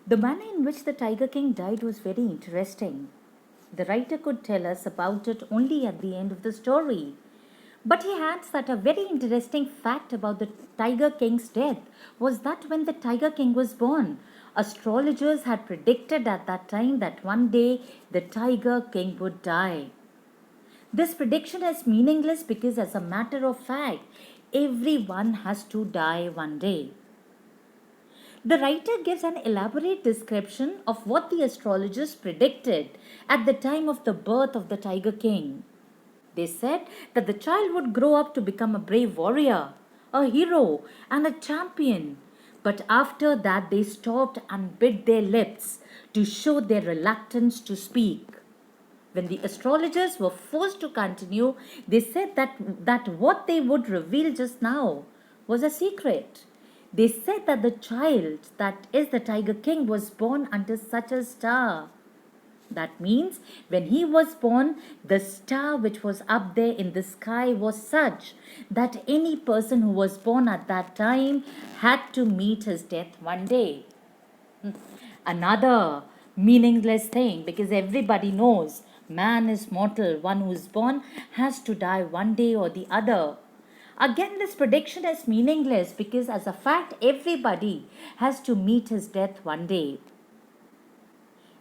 The manner in which the Tiger King died was very interesting. The writer could tell us about it only at the end of the story. But he adds that a very interesting fact about the Tiger King's death was that when the Tiger King was born, astrologers had predicted at that time that one day the Tiger King would die. This prediction is meaningless because, as a matter of fact, everyone has to die one day. The writer gives an elaborate description of what the astrologers predicted at the time of the birth of the Tiger King. They said that the child would grow up to become a brave warrior, a hero, and a champion. But after that, they stopped and bit their lips to show their reluctance to speak. When the astrologers were forced to continue, they said that what they would reveal just now was a secret. They said that the child, that is the Tiger King, was born under such a star. That means when he was born, the star which was up there in the sky was such that any person who was born at that time had to meet his death one day. Another meaningless thing, because everybody knows man is mortal, one who is born has to die one day or the other. Again, this prediction is meaningless because, as a fact, everybody has to meet his death one day.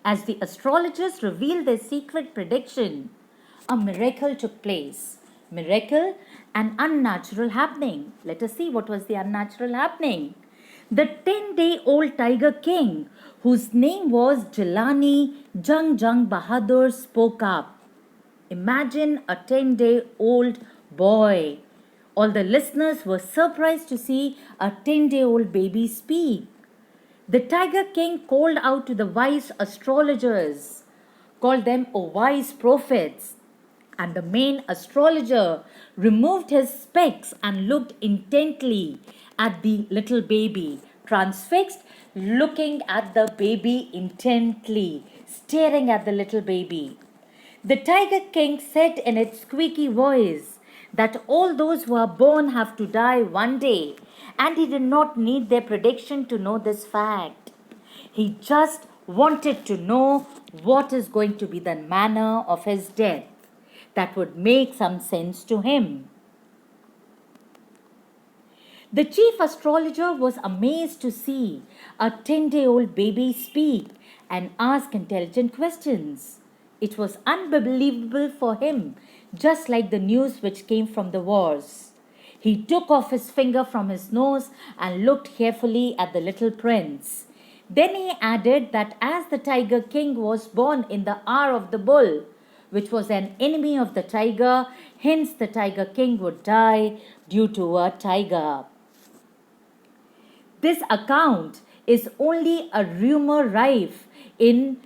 As the astrologers revealed their secret prediction, a miracle took place. Miracle, an unnatural happening. Let us see what was the unnatural happening. The 10-day-old Tiger King, whose name was Jelani Jung Jung Bahadur, spoke up. Imagine a 10-day-old boy. All the listeners were surprised to see a 10-day-old baby speak. The Tiger King called out to the wise astrologers, called them wise prophets, and the main astrologer removed his specs and looked intently at the little baby, transfixed, looking at the baby intently, staring at the little baby. The Tiger King said in its squeaky voice that all those who are born have to die one day, and he did not need their prediction to know this fact. He just wanted to know what is going to be the manner of his death that would make some sense to him. The chief astrologer was amazed to see a 10-day-old baby speak and ask intelligent questions. It was unbelievable for him, just like the news which came from the wars. He took off his finger from his nose and looked carefully at the little prince. Then he added that as the Tiger King was born in the hour of the bull, which was an enemy of the tiger, hence the Tiger King would die due to a tiger. This account is only a rumor rife in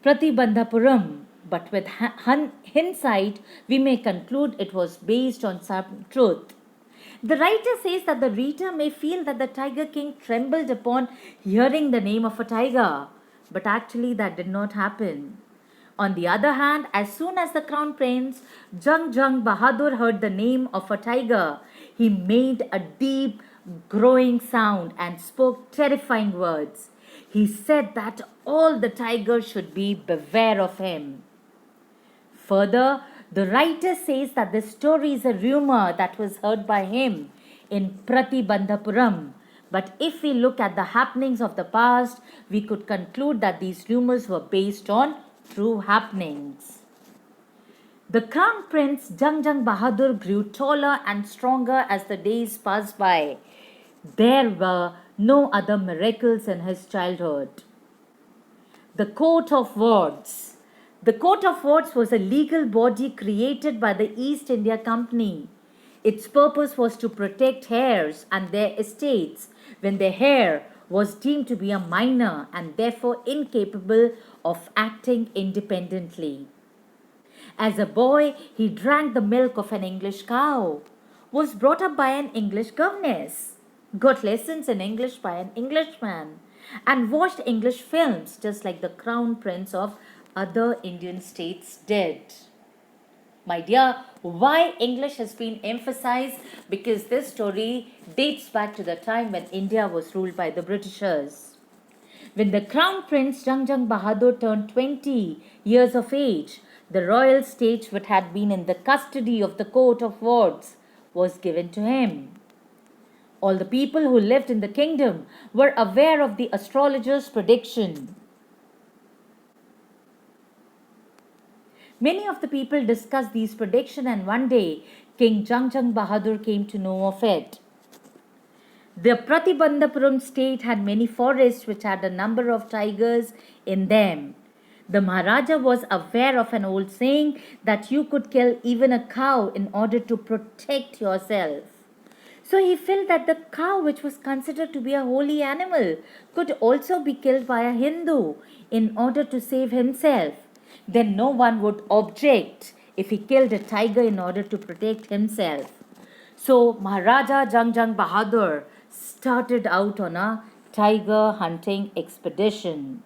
Pratibandhapuram, but with hindsight, we may conclude it was based on some truth. The writer says that the reader may feel that the Tiger King trembled upon hearing the name of a tiger, but actually that did not happen. On the other hand, as soon as the crown prince Jung Jung Bahadur heard the name of a tiger, he made a deep, growing sound and spoke terrifying words. He said that all the tigers should be beware of him. Further, the writer says that this story is a rumor that was heard by him in Pratibandhapuram. But if we look at the happenings of the past, we could conclude that these rumors were based on true happenings. The crown prince Jung Jung Bahadur grew taller and stronger as the days passed by. There were no other miracles in his childhood. The Court of Wards. The Court of Wards was a legal body created by the East India Company. Its purpose was to protect heirs and their estates when the heir was deemed to be a minor and therefore incapable of acting independently. As a boy, he drank the milk of an English cow, was brought up by an English governess, got lessons in English by an Englishman, and watched English films just like the crown prince of other Indian states did. My dear, why English has been emphasized? Because this story dates back to the time when India was ruled by the Britishers. When the crown prince Jangjang Bahadur turned 20 years of age, the royal stage, which had been in the custody of the court of wards, was given to him. All the people who lived in the kingdom were aware of the astrologer's prediction. Many of the people discussed these predictions, and one day King Jangjang Bahadur came to know of it. The Pratibandhapuram state had many forests which had a number of tigers in them. The Maharaja was aware of an old saying that you could kill even a cow in order to protect yourself. So he felt that the cow, which was considered to be a holy animal, could also be killed by a Hindu in order to save himself. Then no one would object if he killed a tiger in order to protect himself. So Maharaja Jangjang Bahadur started out on a tiger hunting expedition.